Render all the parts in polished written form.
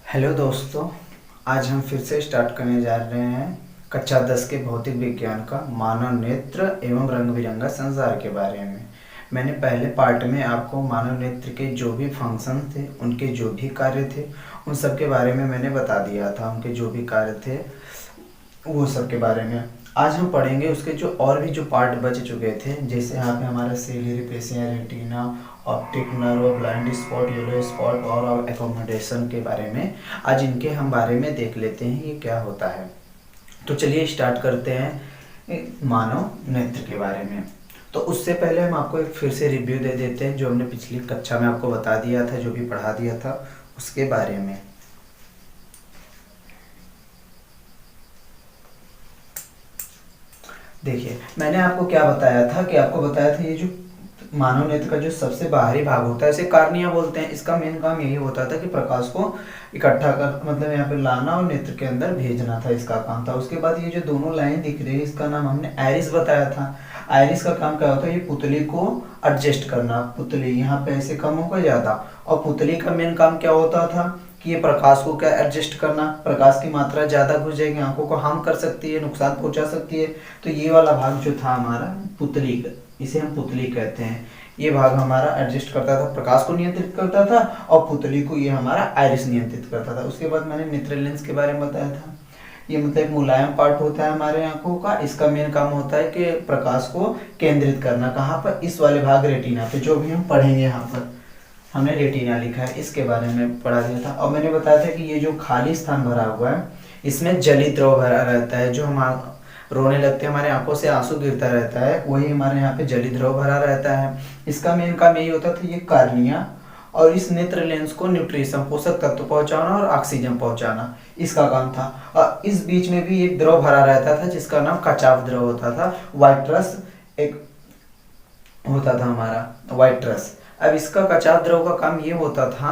Hello दोस्तों। आज हम फिर से स्टार्ट करने जा रहे हैं कक्षा 10 के भौतिक विज्ञान का मानव नेत्र एवं रंग बिरंगा संसार के बारे में। मैंने पहले पार्ट में आपको मानव नेत्र के जो भी फंक्शन थे, उनके जो भी कार्य थे, उन सब के बारे में मैंने बता दिया था। उनके जो भी कार्य थे वो सब के बारे में आज हम पढ़ेंगे। उसके जो और भी जो पार्ट बच चुके थे, जैसे यहाँ पे हमारा सेलियरी पेशियाँ, retina, optic nerve, blind spot, yellow spot और एकोमोडेशन के बारे में आज इनके हम बारे में देख लेते हैं ये क्या होता है। तो चलिए स्टार्ट करते हैं मानव नेत्र के बारे में। तो उससे पहले हम आपको एक फिर से रिव्यू दे देते हैं जो हमने पिछली कक्षा में आपको बता दिया था, जो भी पढ़ा दिया था उसके बारे में। देखिए, मैंने आपको क्या बताया था कि आपको बताया था ये जो मानव नेत्र का जो सबसे बाहरी भाग होता है इसे कार्निया बोलते हैं। इसका मेन काम यही होता था कि प्रकाश को इकट्ठा कर, मतलब यहाँ पे लाना और नेत्र के अंदर भेजना था, इसका काम था। उसके बाद ये जो दोनों लाइन दिख रही है इसका नाम हमने आइरिस बताया था। आइरिस का काम क्या होता है, ये पुतली को एडजस्ट करना। पुतली यहाँ पे ऐसे कम होगा ज्यादा, और पुतली का मेन काम क्या होता था कि ये प्रकाश को क्या एडजस्ट करना। प्रकाश की मात्रा ज्यादा घुस जाएगी, आंखों को हार्म कर सकती है, नुकसान पहुंचा सकती है। तो ये वाला भाग जो था हमारा पुतली का, इसे हम पुतली कहते हैं। ये भाग हमारा एडजस्ट करता था, प्रकाश को नियंत्रित करता था, और पुतली को ये हमारा आइरिस नियंत्रित करता था। उसके बाद मैंने नेत्रल लेंस के बारे में बताया था। ये मतलब एक मुलायम पार्ट होता है हमारे आंखों का। इसका मेन काम होता है कि प्रकाश को केंद्रित करना। कहाँ पर? इस वाले भाग रेटिना पे, जो भी हम पढ़ेंगे यहाँ पर हमने रेटिना लिखा है, इसके बारे में पढ़ा दिया था। और मैंने बताया था कि ये जो खाली स्थान भरा हुआ है इसमें जली द्रव भरा रहता है। जो हम रोने लगते हैं, हमारे आंखों से आंसू गिरता रहता है, वही हमारे यहाँ पे जली द्रव भरा रहता है। इसका मेन काम यही होता था, ये कार्निया और इस नेत्र लेंस को न्यूट्रिशन, पोषक तत्व पहुंचाना और ऑक्सीजन पहुंचाना, इसका काम था। और इस बीच में भी एक द्रव भरा रहता था जिसका नाम कचाव द्रव होता था। वाइट्रस एक होता था हमारा, वाइट्रस। अब इसका कचाव द्रव का काम ये होता था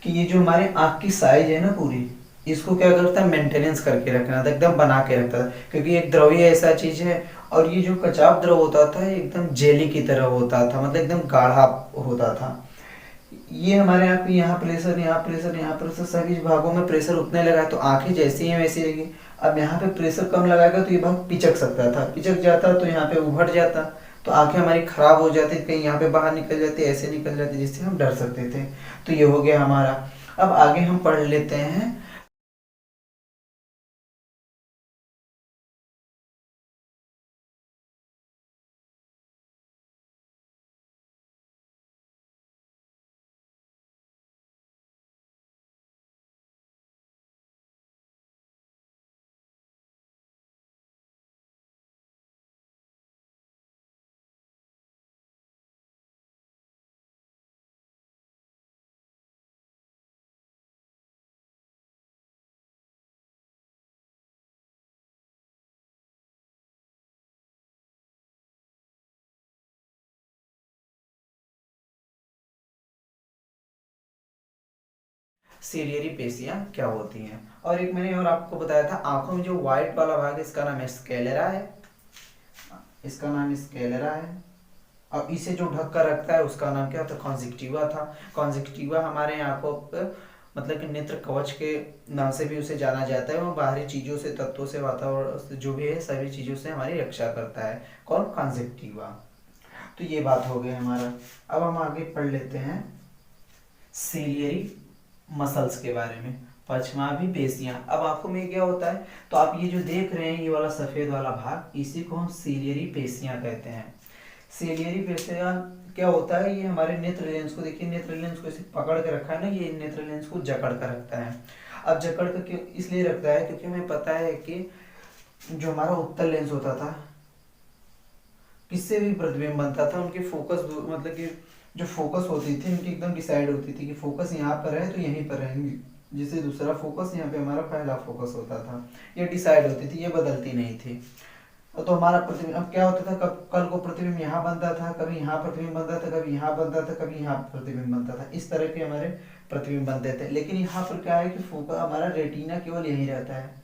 कि ये जो हमारे आँख की साइज है ना पूरी, इसको क्या करता है, मेंटेनेंस करके रखना था, एकदम बना के रखता था। क्योंकि एक द्रव्य ऐसा चीज है, और ये जो कचाव द्रव होता था एकदम जेली की तरह होता था, मतलब एकदम गाढ़ा होता था। ये हमारे यहाँ पे यहाँ प्रेशर, यहाँ प्रेशर, यहाँ प्रेशर, सभी भागों में प्रेशर उतने लगा तो आंखें जैसी हैं वैसी रहेगी। अब यहाँ पे प्रेशर कम लगाएगा तो ये भाग पिचक सकता था, पिचक जाता तो यहाँ पे उभट जाता, तो आंखें हमारी खराब हो जाती, कहीं यहाँ पे बाहर निकल जाती, ऐसे निकल जाती, जिससे हम डर सकते थे। तो ये हो गया हमारा। अब आगे हम पढ़ लेते हैं सीलियरी पेशियां क्या होती हैं। और एक मैंने और आपको बताया था, आंखों में जो व्हाइट वाला भाग है इसका नाम है स्क्लेरा है, इसका नाम स्क्लेरा है। और इसे जो ढक कर रखता है उसका नाम क्या था, कॉन्जक्टिवा था। कॉन्जक्टिवा हमारे आंखों पर, मतलब कि नेत्र कवच के नाम से भी उसे जाना जाता है। वो बाहरी चीजों से, तत्वों से, वातावरण से, जो भी है सभी चीजों से हमारी रक्षा करता है। कौन? कॉन्जक्टिवा। तो ये बात हो गई हमारा। अब हम आगे पढ़ लेते हैं सीलियरी मसल्स के बारे में, पश्चमाभी पेशियां। अब आंखों में क्या होता है, तो आप ये जो देख रहे हैं ये वाला सफेद वाला भाग, इसी को हम सीलियरी पेशियां कहते हैं। सीलियरी पेशियां क्या होता है, ये हमारे नेत्र लेंस को, देखिए नेत्र लेंस को इसे पकड़ के रखा है ना, ये नेत्र लेंस को जकड़ कर रखता है। अब जकड़ कर क्यों इसलिए रखता है, क्योंकि हमें पता है कि जो हमारा उत्तल लेंस होता था, किससे भी प्रतिबिंब बनता था, उनके फोकस, मतलब कि जो फोकस होती थी उनकी एकदम डिसाइड होती थी कि फोकस यहाँ पर है तो यहीं पर रहेंगे। जैसे दूसरा फोकस, यहाँ पे हमारा पहला फोकस होता था, ये डिसाइड होती थी, ये बदलती नहीं थी। तो हमारा प्रतिबिंब अब क्या होता था, कब कल को प्रतिबिंब यहाँ बनता था, कभी यहाँ प्रतिबिंब बनता था, कभी यहाँ बनता था, कभी यहाँ प्रतिबिंब बनता था। इस तरह के हमारे प्रतिबिंब बनते थे। लेकिन यहाँ पर क्या है कि फोकस हमारा रेटिना केवल यही रहता है,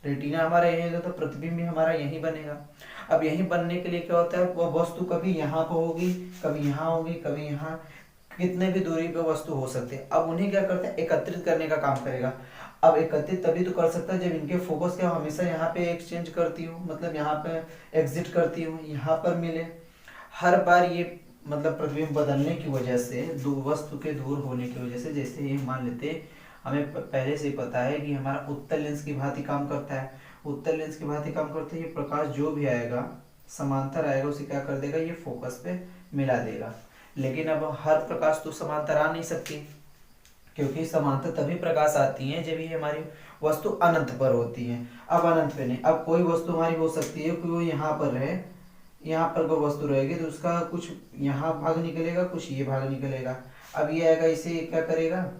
रेटिना हमारा यही रहता, तो प्रतिबिंब भी हमारा यही बनेगा। अब यही बनने के लिए क्या होता है, वो वस्तु कभी यहाँ पर होगी, कभी यहाँ होगी, कभी यहाँ, कितने भी दूरी पे वस्तु हो सकते हैं। अब उन्हें क्या करते हैं, एकत्रित करने का काम करेगा। अब एकत्रित तभी तो कर सकता है जब इनके फोकस क्या हमेशा यहाँ पे एक्सचेंज करती हूँ, मतलब यहाँ पे एग्जिट करती हूँ, यहाँ पर मिले। हर बार ये मतलब प्रतिबिंब बदलने की वजह से, दो वस्तु के दूर होने की वजह से, जैसे ये मान लेते हमें पहले से ही पता है कि हमारा उत्तल लेंस की भांति काम करता है। उत्तल लेंस की भांति काम करते हैं, ये प्रकाश जो भी आएगा समांतर आएगा उसे क्या कर देगा, ये फोकस पे मिला देगा। लेकिन अब हर प्रकाश तो समांतर आ नहीं सकती, क्योंकि समांतर तभी प्रकाश आती है जब ये हमारी वस्तु अनंत पर होती है। अब अनंत पे नहीं, अब कोई वस्तु हमारी हो सकती है कि वो यहाँ पर रहे, यहाँ पर कोई वस्तु रहेगी तो उसका कुछ यहाँ भाग निकलेगा, कुछ ये भाग निकलेगा। अब ये आएगा, इसे क्या करेगा,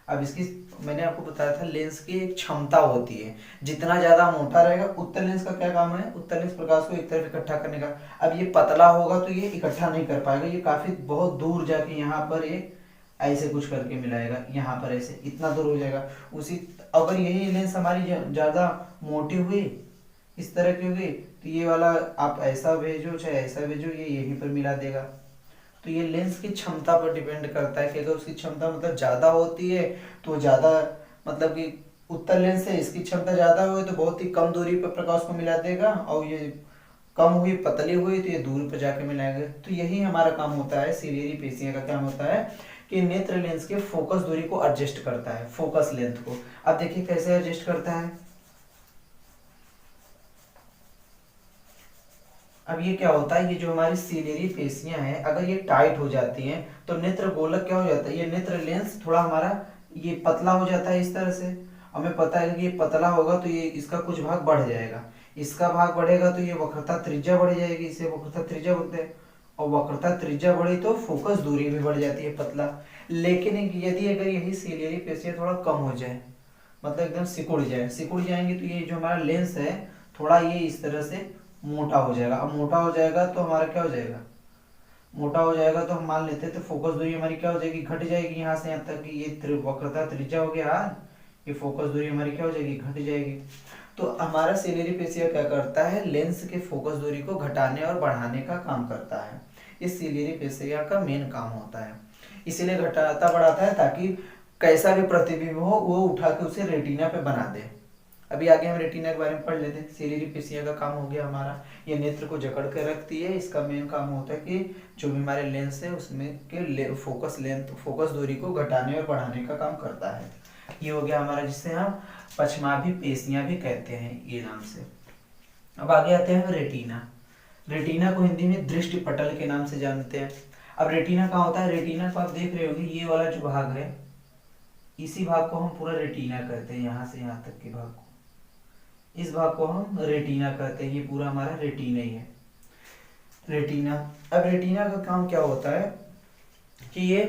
अब इसकी मैंने आपको बताया था लेंस की एक क्षमता होती है, जितना ज्यादा मोटा रहेगा। उत्तल लेंस का क्या काम है, उत्तल लेंस प्रकाश को एक तरफ इकट्ठा करने का। अब ये पतला होगा तो ये इकट्ठा नहीं कर पाएगा, ये काफी बहुत दूर जाके यहाँ पर एक ऐसे कुछ करके मिलाएगा, यहाँ पर ऐसे इतना दूर हो जाएगा। उसी अगर यही लेंस हमारी ज्यादा मोटी हुई, इस तरह की हुई, तो ये वाला आप ऐसा भेजो चाहे ऐसा भेजो, ये यहीं पर मिला देगा। तो ये लेंस की क्षमता पर डिपेंड करता है कि अगर उसकी क्षमता मतलब ज्यादा होती है तो ज्यादा, मतलब कि उत्तल लेंस है इसकी क्षमता ज्यादा हुई तो बहुत ही कम दूरी पर प्रकाश को मिला देगा, और ये कम हुई पतली हुई तो ये दूर पर जाके मिलाएंगे। तो यही हमारा काम होता है, सिलियरी पेशियां का काम होता है कि नेत्र लेंस के फोकस दूरी को एडजस्ट करता है, फोकस लेंथ को। अब देखिए कैसे एडजस्ट करता है। अब ये क्या होता है, ये जो हमारी सिलियरी पेशियां हैं अगर ये टाइट हो जाती हैं तो नेत्र गोलक क्या हो जाता है, ये नेत्र लेंस थोड़ा हमारा ये पतला हो जाता है इस तरह से। हमें पता है कि ये पतला होगा तो ये इसका कुछ भाग बढ़ जाएगा, इसका भाग बढ़ेगा तो ये वक्रता त्रिज्या बढ़ जाएगी, इसे वक्रता त्रिज्या बोलते हैं। और वक्रता त्रिज्या बढ़ी तो फोकस दूरी भी बढ़ जाती है, पतला। लेकिन यदि अगर यही सिलियरी पेशियां थोड़ा कम हो जाए, मतलब एकदम सिकुड़ जाए, सिकुड़ जाएंगे तो ये जो हमारा लेंस है थोड़ा ये इस तरह से मोटा हो जाएगा। अब मोटा हो जाएगा तो हमारा क्या हो जाएगा, मोटा हो जाएगा तो हम मान लेते हैं तो फोकस दूरी हमारी क्या हो जाएगी, घट जाएगी। यहाँ से यहाँ तक कि ये वक्रता त्रिज्या हो गया, ये फोकस दूरी हमारी क्या हो जाएगी, घट जाएगी। तो हमारा सिलियरी पेशिया क्या करता है, लेंस के फोकस दूरी को घटाने और बढ़ाने का काम करता है। इस सिलियरी पेशिया का मेन काम होता है, इसीलिए घटाता बढ़ाता है ताकि कैसा भी प्रतिबिंब हो वो उठा के उसे रेटिना पे बना दे। अभी आगे हम रेटिना के बारे में पढ़ लेते हैं। सिलियरी पेशिया का काम हो गया हमारा, ये नेत्र को जकड़ कर रखती है। इसका मेन काम होता है कि जो भी हमारे लेंस है उसमें के फोकस लेंथ, फोकस दूरी को घटाने और बढ़ाने का काम करता है। ये हो गया हमारा, जिससे हम पश्चमाभि पेशियां भी कहते हैं ये नाम से। अब आगे आते हैं रेटिना। रेटिना को हिंदी में दृष्टि पटल के नाम से जानते हैं। अब रेटिना कहाँ होता है, रेटिना को आप देख रहे होंगे, ये वाला जो भाग है इसी भाग को हम पूरा रेटिना कहते हैं, यहाँ से यहाँ तक के भाग को, इस भाग को हम रेटिना कहते हैं। ये पूरा हमारा रेटिना ही है, रेटिना। अब रेटिना का काम क्या होता है कि ये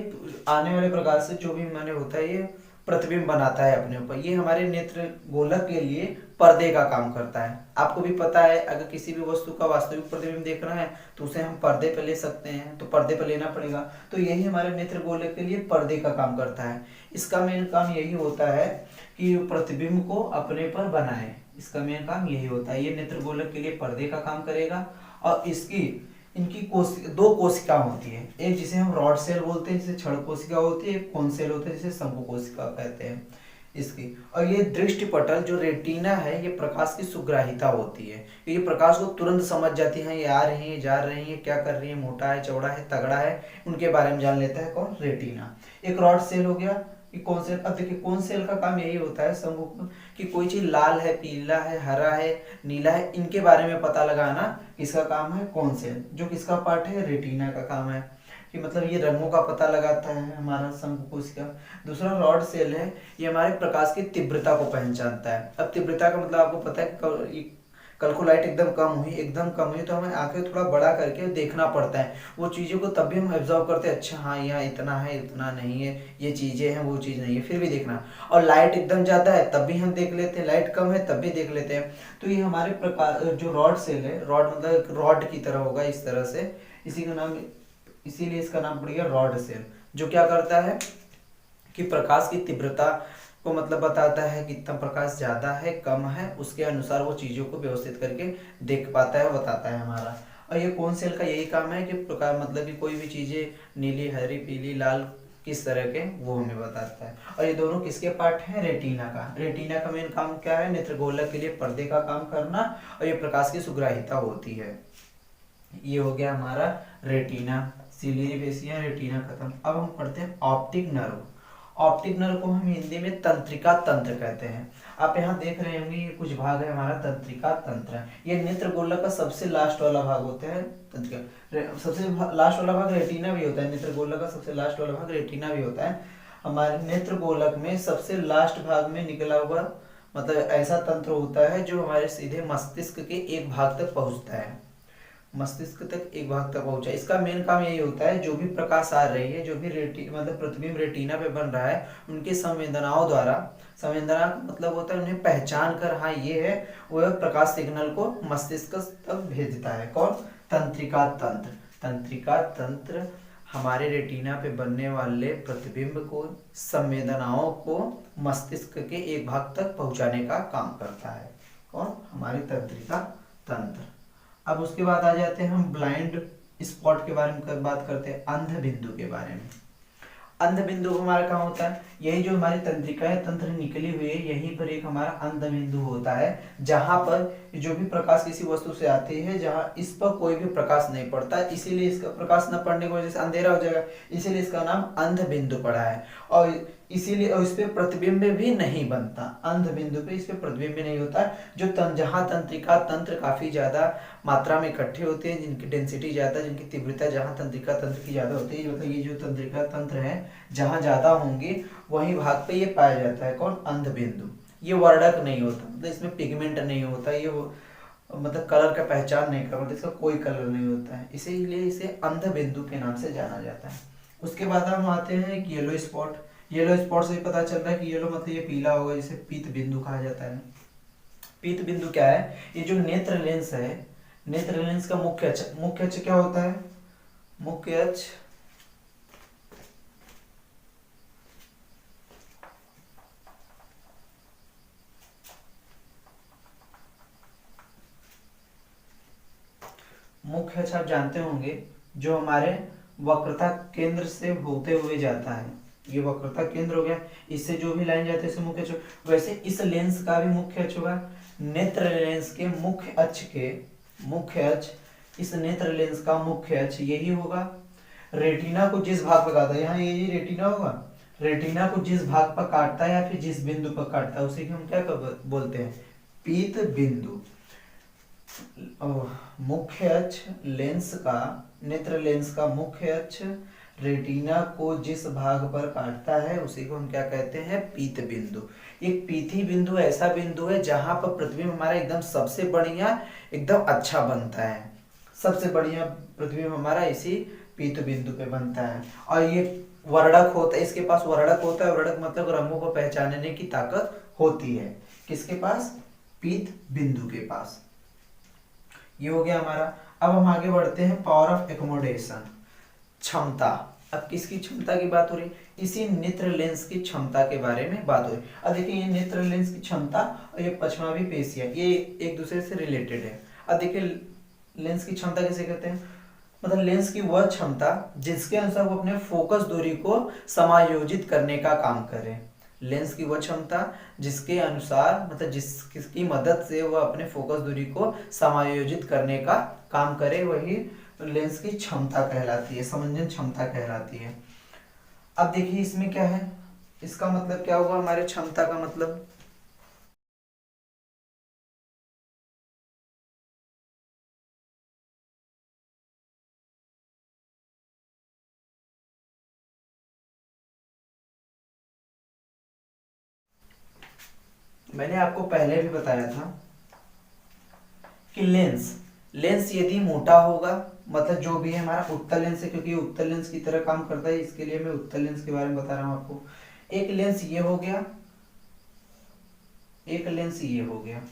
आने वाले प्रकाश से जो भी माने होता है ये प्रतिबिंब बनाता है अपने ऊपर। ये हमारे नेत्र गोलक के लिए पर्दे का काम करता है। आपको भी पता है अगर किसी भी वस्तु का वास्तविक प्रतिबिंब देखना है तो उसे हम पर्दे पर ले सकते हैं, तो पर्दे पर लेना पड़ेगा। तो यही हमारे नेत्र गोलक के लिए पर्दे का काम करता है। इसका मेन काम यही होता है कि प्रतिबिंब को अपने पर बनाए, इसका मेन काम यही होता है। ये नेत्र गोलक के लिए पर्दे का काम करेगा। और इनकी दो कोशिका होती है, एक जिसे हम रॉड सेल बोलते हैं जिसे छड़ कोशिका होती है, एक कोन सेल होता है जिसे शंकु कोशिका कहते हैं इसकी। और ये दृष्टि पटल जो रेटिना है ये प्रकाश की सुग्राहिता होती है, ये प्रकाश को तुरंत समझ जाती है, ये आ रही है जा रही है, क्या कर रही है, मोटा है चौड़ा है तगड़ा है, उनके बारे में जान लेता है कौन, रेटिना। एक रॉड सेल हो गया, कौन सेल। अब देखिए कौन सेल का काम यही होता है शंकु कि कोई चीज लाल है, पीला है, हरा है, नीला है, इनके बारे में पता लगाना किसका काम है, कौन सेल। जो किसका पार्ट है, रेटिना का काम है कि मतलब ये रंगों का पता लगाता है हमारा शंकु कोशिका। दूसरा रॉड सेल है, ये हमारे प्रकाश की तीव्रता को पहचानता है। अब तीव्रता का मतलब आपको पता है, कल को लाइट एकदम कम हुई तो हमें आंखें थोड़ा बड़ा करके देखना पड़ता है वो चीज़ों को, तब भी हम ऑब्जर्व करते हैं, अच्छा हाँ यहाँ इतना है इतना नहीं है, ये चीज़ें हैं वो चीज़ नहीं है, फिर भी देखना। और लाइट एकदम ज़्यादा है तब भी हम देख लेते हैं, लाइट कम है तब भी देख लेते हैं। तो ये हमारे प्रकाश जो रॉड सेल है, रॉड मतलब रॉड की तरह होगा इस तरह से, इसी का नाम, इसीलिए इसका नाम पड़ गया रॉड सेल। जो क्या करता है कि प्रकाश की तीव्रता को मतलब बताता है कितना प्रकाश ज्यादा है कम है, उसके अनुसार वो चीजों को व्यवस्थित करके देख पाता है, बताता है हमारा। और ये कौन सेल का यही काम है कि प्रकाश मतलब कि कोई भी चीजें नीली, हरी, पीली, लाल किस तरह के, वो हमें बताता है। और ये दोनों किसके पार्ट हैं, रेटिना का। रेटिना का मेन काम क्या है, नेत्रगोलक के लिए पर्दे का काम करना, और ये प्रकाश की सुग्राहिता होती है। ये हो गया हमारा रेटिना, सिलियरी फेसिया, रेटिना खत्म। अब हम पढ़ते हैं ऑप्टिक नर्व। ऑप्टिक नर्व को हम हिंदी में तंत्रिका तंत्र कहते हैं। आप यहाँ देख रहे होंगे, ये कुछ भाग है हमारा तंत्रिका तंत्र। ये नेत्र गोलक का सबसे लास्ट वाला भाग होता है तंत्रिका। सबसे लास्ट वाला भाग रेटिना भी होता है, नेत्र गोलक का सबसे लास्ट वाला भाग रेटिना भी होता है। हमारे नेत्र गोलक में सबसे लास्ट भाग में निकला हुआ मतलब ऐसा तंत्र होता है जो हमारे सीधे मस्तिष्क के एक भाग तक पहुंचता है, मस्तिष्क तक एक भाग तक पहुंचा। इसका मेन काम यही होता है, जो भी प्रकाश आ रही है, जो भी मतलब प्रतिबिंब रेटिना पे बन रहा है, उनके संवेदनाओं द्वारा, संवेदना मतलब होता है उन्हें पहचान कर हाँ ये है, वह प्रकाश सिग्नल को मस्तिष्क तक भेजता है। कौन, तंत्रिका तंत्र। तंत्रिका तंत्र हमारे रेटिना पे बनने वाले प्रतिबिंब को, संवेदनाओं को मस्तिष्क के एक भाग तक पहुंचाने का काम करता है। कौन, हमारी तंत्रिका तंत्र। अब उसके बाद आ जाते हैं हम ब्लाइंड स्पॉट के बारे में बात करते हैं, अंध बिंदु के बारे में। अंध बिंदु हमारा कहाँ होता है, यही जो हमारी तंत्रिका है, तंत्र निकली हुई है, यहीं पर एक हमारा अंध बिंदु होता है, जहां पर जो भी प्रकाश किसी वस्तु से आती है, जहां इस पर कोई भी प्रकाश नहीं पड़ता, इसीलिए इसका प्रकाश न पड़ने की वजह से अंधेरा हो जाएगा, इसीलिए इसका नाम अंध बिंदु पड़ा है। और इसीलिए इस पे प्रतिबिंब भी नहीं बनता, अंध बिंदु पे इस पे प्रतिबिंब भी नहीं होता। जो जहां तंत्रिका तंत्र काफी ज्यादा मात्रा में इकट्ठे होते हैं, जिनकी डेंसिटी ज्यादा, जिनकी तीव्रता जहां तंत्रिका तंत्र की ज्यादा होती है, मतलब ये जो तंत्रिका तंत्र है जहां ज्यादा होंगे वहीं भाग पे ये पाया जाता है। कौन, अंध बिंदु। ये वर्णक नहीं होता, मतलब इसमें पिगमेंट नहीं होता, ये मतलब कलर का पहचान नहीं कर, मतलब इसका कोई कलर नहीं होता है, इसीलिए इसे अंध बिंदु के नाम से जाना जाता है। उसके बाद हम आते हैं येलो स्पॉट। येलो स्पॉट से पता चल रहा है कि येलो मतलब ये पीला होगा, जिसे पीत बिंदु कहा जाता है। पीत बिंदु क्या है, ये जो नेत्र लेंस है, नेत्र लेंस का मुख्य अक्ष, मुख्य अक्ष क्या होता है, मुख्य अक्ष मुख्य अक्ष आप जानते होंगे, जो हमारे वक्रता केंद्र से होते हुए जाता है, ये वक्रता केंद्र हो गया, इससे जो भी लाइन जाती है इसे मुख्य अक्ष। वैसे इस लेंस का भी मुख्य अक्ष होगा, नेत्र लेंस के मुख्य अक्ष के मुख्य अक्ष, इस नेत्र लेंस का मुख्य अक्ष यही होगा। रेटिना को जिस भाग पर काटता है, यहाँ ये रेटिना होगा, रेटिना को जिस भाग पर काटता है या फिर जिस बिंदु पर काटता है उसे हम क्या बोलते हैं, पीत बिंदु। मुख्य अक्ष लेंस का, नेत्र लेंस का मुख्य अक्ष रेटिना को जिस भाग पर काटता है उसी को हम क्या कहते हैं, पीत बिंदु। एक पीती बिंदु ऐसा बिंदु है जहां पर प्रतिबिंब हमारा एकदम सबसे बढ़िया, एकदम अच्छा बनता है, सबसे बढ़िया प्रतिबिंब हमारा इसी पीत बिंदु पे बनता है। और ये वर्णक होता है, इसके पास वर्णक होता है, वर्णक मतलब रंगों को पहचानने की ताकत होती है, किसके पास, पीत बिंदु के पास। ये हो गया हमारा। अब हम आगे बढ़ते हैं, पावर ऑफ एकोमोडेशन, क्षमता। अब किसकी क्षमता की बात हो रही, इसी नेत्र लेंस की क्षमता के बारे में बात हो रही। अब देखिए ये नेत्र लेंस की क्षमता और ये पश्चमाभी पेशियां, ये एक दूसरे से रिलेटेड है। अब देखिए लेंस की क्षमता किसे कहते हैं, मतलब लेंस की वह क्षमता जिसके अनुसार वो अपने फोकस दूरी को समायोजित करने का काम करे। लेंस की वह क्षमता जिसके अनुसार, मतलब जिसकी मदद से वह अपने फोकस दूरी को समायोजित करने का काम करे, वही लेंस की क्षमता कहलाती है, समंजन क्षमता कहलाती है। अब देखिए इसमें क्या है, इसका मतलब क्या हुआ, हमारे क्षमता का मतलब मैंने आपको पहले भी बताया था कि लेंस लेंस यदि मोटा होगा, मतलब जो भी है हमारा उत्तल लेंस है, क्योंकि ये उत्तल लेंस की तरह काम करता है, इसके लिए मैं उत्तल लेंस के बारे में बता रहा हूँ आपको। एक लेंस ये हो गया, एक लेंस ये हो गया,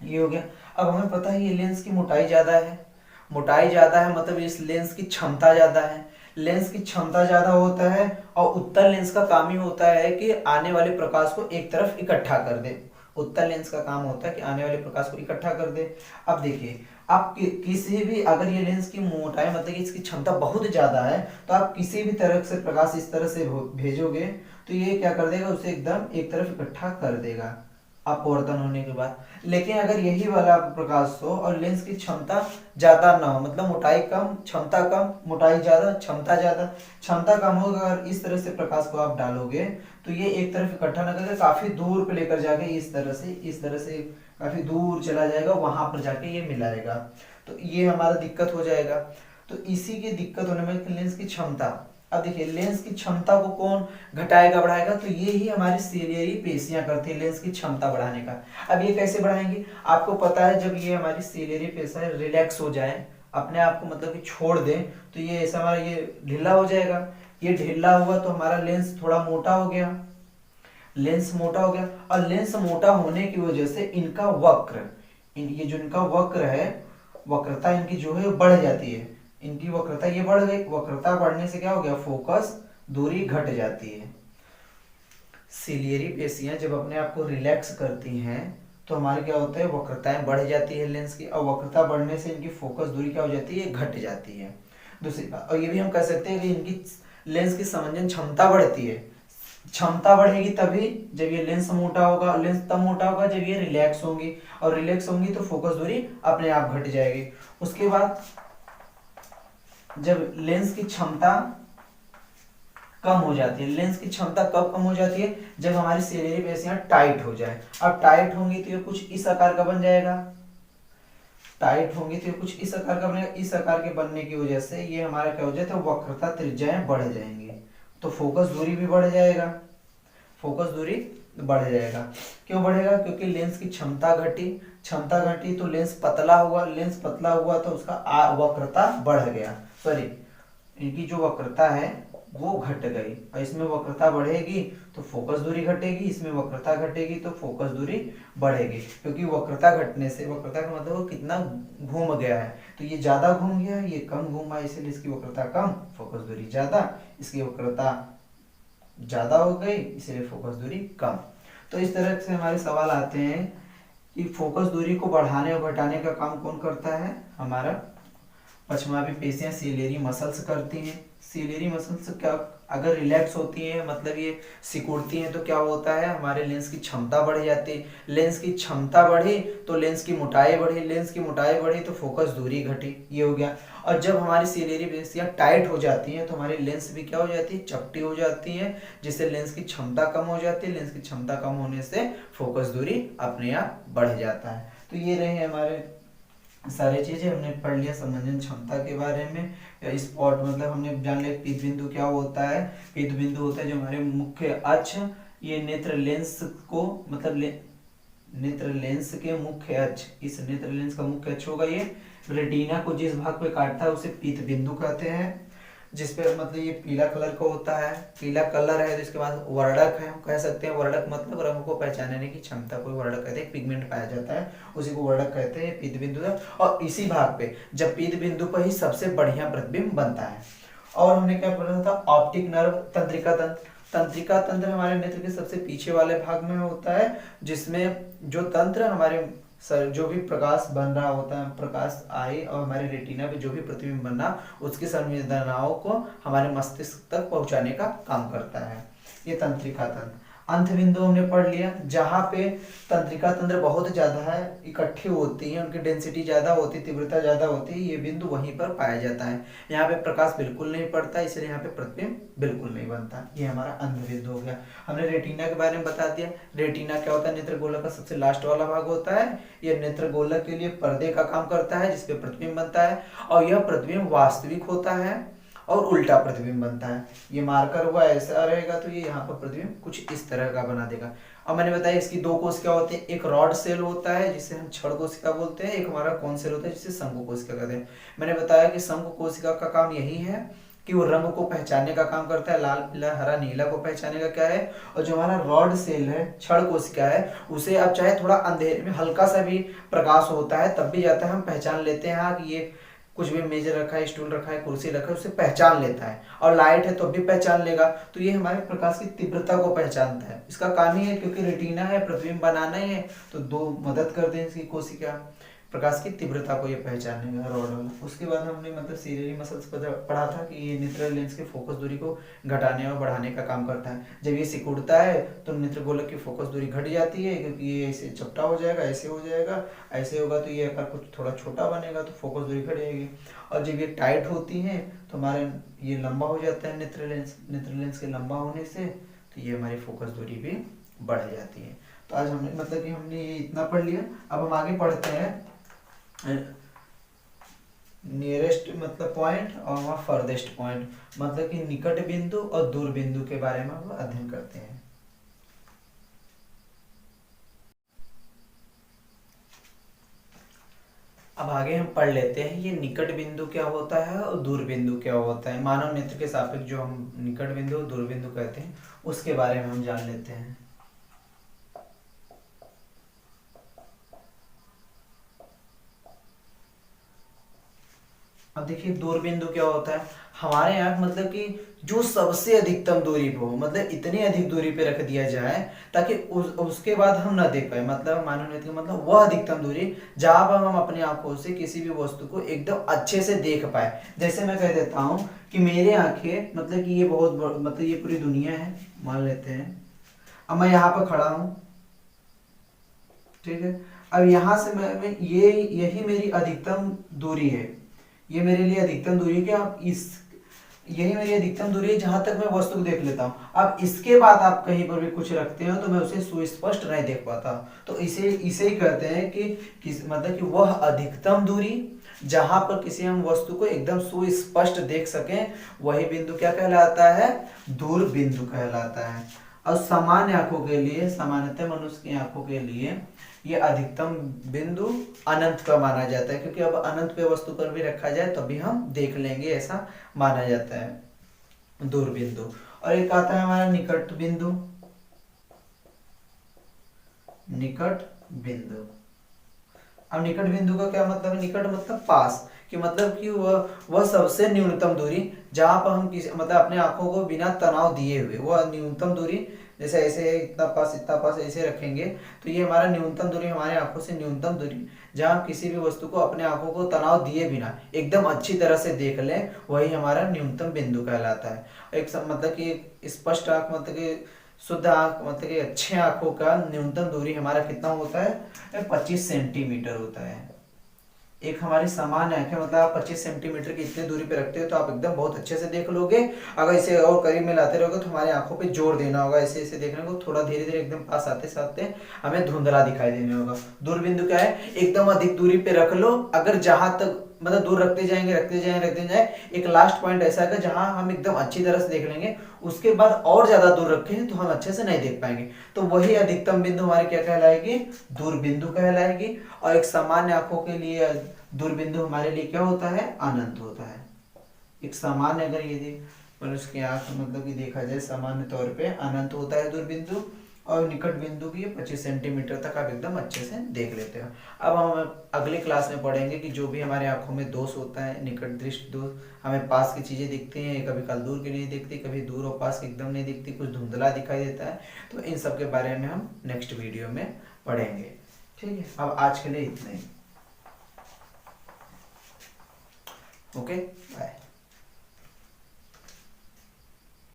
ये हो गया। अब हमें पता है ये लेंस की मोटाई ज्यादा है, मोटाई ज्यादा है मतलब इस लेंस की क्षमता ज्यादा है, लेंस की क्षमता ज्यादा होता है। और उत्तल लेंस का काम ही होता है कि आने वाले प्रकाश को एक तरफ इकट्ठा कर दे, उत्तल लेंस का काम होता है कि आने वाले प्रकाश को इकट्ठा कर दे। अब देखिए, आप किसी भी, अगर ये लेंस की मोटाई मतलब कि इसकी क्षमता बहुत ज्यादा है, तो आप किसी भी तरह से प्रकाश इस तरह से भेजोगे तो ये क्या कर देगा, उसे एकदम एक तरफ इकट्ठा कर देगा अपवर्तन होने के बाद। लेकिन अगर यही वाला प्रकाश हो और लेंस की क्षमता ज्यादा ना हो, मतलब मोटाई कम क्षमता कम, मोटाई ज्यादा क्षमता ज्यादा, क्षमता कम हो, अगर इस तरह से प्रकाश को आप डालोगे तो ये एक तरफ इकट्ठा न करके काफी दूर पे लेकर जाके इस तरह से काफी दूर चला जाएगा, वहां पर जाके ये मिलाएगा, तो ये हमारा दिक्कत हो जाएगा। तो इसी की दिक्कत होने में लेंस की क्षमता। अब देखिए, लेंस की क्षमता को कौन घटाएगा बढ़ाएगा, तो ये ही हमारी सिलियरी पेशियां करती है लेंस की क्षमता बढ़ाने का। अब ये कैसे बढ़ाएंगे, आपको पता है, जब ये हमारी सिलियरी पेशियां रिलैक्स हो जाए, अपने आप को मतलब कि छोड़ दें, तो ये ऐसा हमारा ये ढीला हो जाएगा। ये ढीला हुआ तो हमारा लेंस थोड़ा मोटा हो गया, लेंस मोटा हो गया, और लेंस मोटा होने की वजह से इनका वक्र, ये जो इनका वक्र है, वक्रता इनकी जो है बढ़ जाती है, इनकी वक्रता ये बढ़ गई। वक्रता बढ़ने से क्या हो गया, फोकस दूरी घट जाती है। सिलियरी पेशियां जब अपने आप को रिलैक्स करती हैं तो हमारे क्या होता है, वक्रताएं बढ़ जाती है लेंस की, और वक्रता बढ़ने से इनकी फोकस दूरी क्या हो जाती है, घट जाती है। दूसरी बात, और ये भी हम कह सकते हैं कि इनकी लेंस की समंजन क्षमता बढ़ती है। क्षमता बढ़ेगी तभी जब ये लेंस मोटा होगा, लेंस तब मोटा होगा जब ये रिलैक्स होंगी, और रिलैक्स होंगी तो फोकस दूरी अपने आप घट जाएगी। उसके बाद जब लेंस की क्षमता कम हो जाती है, लेंस की क्षमता कब कम हो जाती है, जब हमारी सिलियरी पेशियां टाइट हो जाए। अब टाइट होंगी तो ये कुछ इस आकार का बन जाएगा, टाइट होंगी तो ये कुछ इस आकार का बनेगा। इस आकार के बनने की वजह से ये हमारा क्या हो जाता है, वक्रता त्रिज्याएं बढ़ जाएंगी, तो फोकस दूरी भी बढ़ जाएगा, फोकस दूरी बढ़ जाएगा। क्यों बढ़ेगा, क्योंकि लेंस की क्षमता घटी, क्षमता घटी तो लेंस पतला हुआ, लेंस पतला हुआ तो उसका वक्रता बढ़ गया, सॉरी इनकी जो वक्रता है वो घट गई, और इसमें वक्रता बढ़ेगी तो फोकस दूरी घटेगी, इसमें वक्रता घटेगी तो फोकस दूरी बढ़ेगी। क्योंकि वक्रता घटने से, वक्रता का मतलब वो कितना घूम गया है, तो ये ज्यादा घूम गया है, ये कम घूमा, इसलिए इसकी वक्रता कम, फोकस दूरी ज्यादा, इसकी वक्रता ज्यादा हो गई, इसलिए फोकस दूरी कम। तो इस तरह से हमारे सवाल आते हैं कि फोकस दूरी को बढ़ाने और घटाने का काम कौन करता है, हमारा पश्चमाभी पेशियां सिलियरी मसल्स करती हैं। सिलियरी मसल्स क्या, अगर रिलैक्स होती हैं मतलब ये सिकुड़ती हैं तो क्या होता है, हमारे लेंस की क्षमता बढ़ जाती है। लेंस की क्षमता बढ़ी तो लेंस की मोटाई बढ़ी, लेंस की मोटाई बढ़ी तो फोकस दूरी घटी, ये हो गया। और जब हमारी सिलियरी पेशियां टाइट हो जाती हैं तो हमारी लेंस भी क्या हो जाती है, चपटी हो जाती है, जिससे लेंस की क्षमता कम हो जाती है। लेंस की क्षमता कम होने से फोकस दूरी अपने आप बढ़ जाता है। तो ये रहे हमारे सारी चीजें, हमने पढ़ लिया समंजन क्षमता के बारे में। स्पॉट मतलब हमने जान लिया पीत बिंदु क्या होता है। पीत बिंदु होता है जो हमारे मुख्य अक्ष, ये नेत्र लेंस को मतलब नेत्र लेंस के मुख्य अक्ष, इस नेत्र लेंस का मुख्य अक्ष होगा ये, रेटिना को जिस भाग पे काटता है उसे पीत बिंदु कहते हैं। जिसपे मतलब ये पीला कलर का होता है, पीला कलर है तो इसके बाद वर्णक है, हम कह सकते हैं वर्णक मतलब रंग को पहचानने की क्षमता को वर्णक कहते हैं, पिगमेंट पाया जाता है उसी को वर्णक कहते हैं, पीत बिंदु है। और इसी भाग पे जब पीत बिंदु पर ही सबसे बढ़िया प्रतिबिंब बनता है। और हमने क्या पढ़ा था, ऑप्टिक नर्व, तंत्रिका तंत्र। तंत्रिका तंत्र हमारे नेत्र के सबसे पीछे वाले भाग में होता है, जिसमें जो तंत्र हमारे सर जो भी प्रकाश बन रहा होता है, प्रकाश आए और हमारे रेटिना पे जो भी प्रतिबिंब बनना, उसकी संवेदनाओं को हमारे मस्तिष्क तक पहुंचाने का काम करता है, ये तंत्रिका तंत्र। अंत बिंदु हमने पढ़ लिया, जहाँ पे तंत्रिका तंत्र बहुत ज्यादा है, इकट्ठी होती है, उनकी डेंसिटी ज्यादा होती है, तीव्रता ज्यादा होती है, ये बिंदु वहीं पर पाया जाता है। यहाँ पे प्रकाश बिल्कुल नहीं पड़ता, इसलिए यहाँ पे प्रतिबिंब बिल्कुल नहीं बनता। ये हमारा अंध बिंदु हो गया। हमने रेटिना के बारे में बता दिया। रेटिना क्या होता है, नेत्र गोलक का सबसे लास्ट वाला भाग होता है। ये नेत्र गोलक के लिए पर्दे का काम करता है, जिसपे प्रतिबिंब बनता है, और यह प्रतिबिंब वास्तविक होता है और उल्टा प्रतिबिंब बनता है। ये मार्कर हुआ ऐसा रहेगा तो ये यहाँ पर प्रतिबिंब कुछ इस तरह का बना देगा। अब मैंने बताया इसकी दो कोशिका होती है, एक रॉड सेल होता है जिसे हम छड़ कोशिका बोलते हैं, एक हमारा कोन सेल होता है जिसे शंकु कोशिका कहते हैं। मैंने बताया कि शंकु कोशिका का काम यही है कि वो रंग को पहचानने का काम करता है, लाल पीला हरा नीला को पहचानने का क्या है। और जो हमारा रॉड सेल है, छड़ कोशिका है, उसे अब चाहे थोड़ा अंधेरे में हल्का सा भी प्रकाश होता है तब भी जाता है हम पहचान लेते हैं कि ये कुछ भी मेज रखा है, स्टूल रखा है, कुर्सी रखा है, उसे पहचान लेता है। और लाइट है तो भी पहचान लेगा। तो ये हमारे प्रकाश की तीव्रता को पहचानता है। इसका काम ही है, क्योंकि रेटिना है, प्रतिबिंब बनाना ही है, तो दो मदद करते हैं इसकी कोशिका प्रकाश की तीव्रता को ये पहचानने में, रॉड वाला। उसके बाद हमने मतलब सीरियली मसल्स पढ़ा था कि ये नेत्र लेंस के फोकस दूरी को घटाने और बढ़ाने का काम करता है। जब ये सिकुड़ता है तो नेत्रगोलक की फोकस दूरी घट जाती है, क्योंकि ये ऐसे चपटा हो जाएगा, ऐसे हो जाएगा, ऐसे होगा तो ये आकार कुछ थोड़ा छोटा बनेगा, तो फोकस दूरी घट जाएगी। और जब ये टाइट होती है तो हमारे ये लंबा हो जाता है नेत्र लेंस के लंबा होने से, तो ये हमारी फोकस दूरी भी बढ़ जाती है। तो आज हमने मतलब कि हमने ये इतना पढ़ लिया। अब हम आगे पढ़ते हैं नियरेस्ट मतलब पॉइंट और फर्देस्ट पॉइंट, मतलब कि निकट बिंदु और दूर बिंदु के बारे में हम अध्ययन करते हैं। अब आगे हम पढ़ लेते हैं ये निकट बिंदु क्या होता है और दूर बिंदु क्या होता है। मानव नेत्र के सापेक्ष जो हम निकट बिंदु और दूर बिंदु कहते हैं उसके बारे में हम जान लेते हैं। अब देखिए दूर बिंदु क्या होता है। हमारे यहाँ मतलब कि जो सबसे अधिकतम दूरी पे हो, मतलब इतनी अधिक दूरी पे रख दिया जाए ताकि उसके बाद हम ना देख पाए, मतलब मानव नेत्र का मतलब वह अधिकतम दूरी जहां पर हम अपनी आंखों से किसी भी वस्तु को एकदम अच्छे से देख पाए। जैसे मैं कह देता हूँ कि मेरे आंखें मतलब कि ये मतलब ये पूरी दुनिया है मान लेते हैं। अब मैं यहाँ पर खड़ा हूँ, ठीक है। अब यहाँ से मैं ये यही मेरी अधिकतम दूरी है, ये मेरे लिए अधिकतम दूरी है कि आप इस यही मेरी अधिकतम दूरी है जहां तक मैं वस्तु को देख लेता हूँ। अब इसके बाद आप कहीं पर भी कुछ रखते हो तो मैं उसे सुस्पष्ट नहीं देख पाता। तो इसे ही कहते हैं कि मतलब कि वह अधिकतम दूरी जहां पर किसी हम वस्तु को एकदम सुस्पष्ट देख सकें, वही बिंदु क्या कहलाता है, दूर बिंदु कहलाता है। और सामान्य आंखों के लिए, सामान्यतः मनुष्य की आंखों के लिए ये अधिकतम बिंदु अनंत का माना जाता है, क्योंकि अब अनंत पे वस्तु पर भी रखा जाए तभी भी हम देख लेंगे, ऐसा माना जाता है दूर बिंदु। और एक आता है हमारा निकट बिंदु। निकट बिंदु, अब निकट बिंदु का क्या मतलब है, निकट मतलब पास, कि मतलब कि वह सबसे न्यूनतम दूरी जहां पर हम किसी मतलब अपने आंखों को बिना तनाव दिए हुए वह न्यूनतम दूरी, जैसे ऐसे इतना पास ऐसे रखेंगे तो ये हमारा न्यूनतम दूरी, हमारे आंखों से न्यूनतम दूरी जहां किसी भी वस्तु को अपने आंखों को तनाव दिए बिना एकदम अच्छी तरह से देख लें, वही हमारा न्यूनतम बिंदु कहलाता है। एक मतलब कि स्पष्ट आंख मतलब कि शुद्ध आंख मतलब कि अच्छे आंखों का न्यूनतम दूरी हमारा कितना होता है, 25 सेंटीमीटर होता है। एक हमारी सामान्य आंख है, मतलब आप 25 सेंटीमीटर की इतनी दूरी पे रखते हो तो आप एकदम बहुत अच्छे से देख लोगे। अगर इसे और करीब में लाते रहोगे तो हमारी आंखों पे जोर देना होगा, ऐसे ऐसे देखने को, थोड़ा धीरे धीरे एकदम पास आते साथ हमें धुंधला दिखाई देने होगा। दूर बिंदु क्या है, एकदम अधिक दूरी पे रख लो, अगर जहां तक मतलब दूर रखते जाएंगे एक लास्ट पॉइंट ऐसा है जहां हम एकदम अच्छी तरह से देख लेंगे, उसके बाद और ज्यादा दूर रखें तो हम अच्छे से नहीं देख पाएंगे, तो वही अधिकतम बिंदु हमारी क्या कहलाएगी, दूर बिंदु कहलाएगी। और एक सामान्य आंखों के लिए दूर बिंदु हमारे लिए क्या होता है, अनंत होता है। एक सामान्य अगर यदि मनुष्य की आंख मतलब कि देखा जाए सामान्य तौर पे अनंत होता है दूर बिंदु, और निकट बिंदु की 25 सेंटीमीटर तक आप एकदम अच्छे से देख लेते हो। अब हम अगली क्लास में पढ़ेंगे कि जो भी हमारे आंखों में दोष होता है, निकट दृष्टि दोष, हमें पास की चीजें दिखती हैं, कभी कल दूर की नहीं दिखती, कभी दूर और पास की एकदम नहीं दिखती, कुछ धुंधला दिखाई देता है, तो इन सब के बारे में हम नेक्स्ट वीडियो में पढ़ेंगे। ठीक है, अब आज के लिए इतना ही। Okay, bye.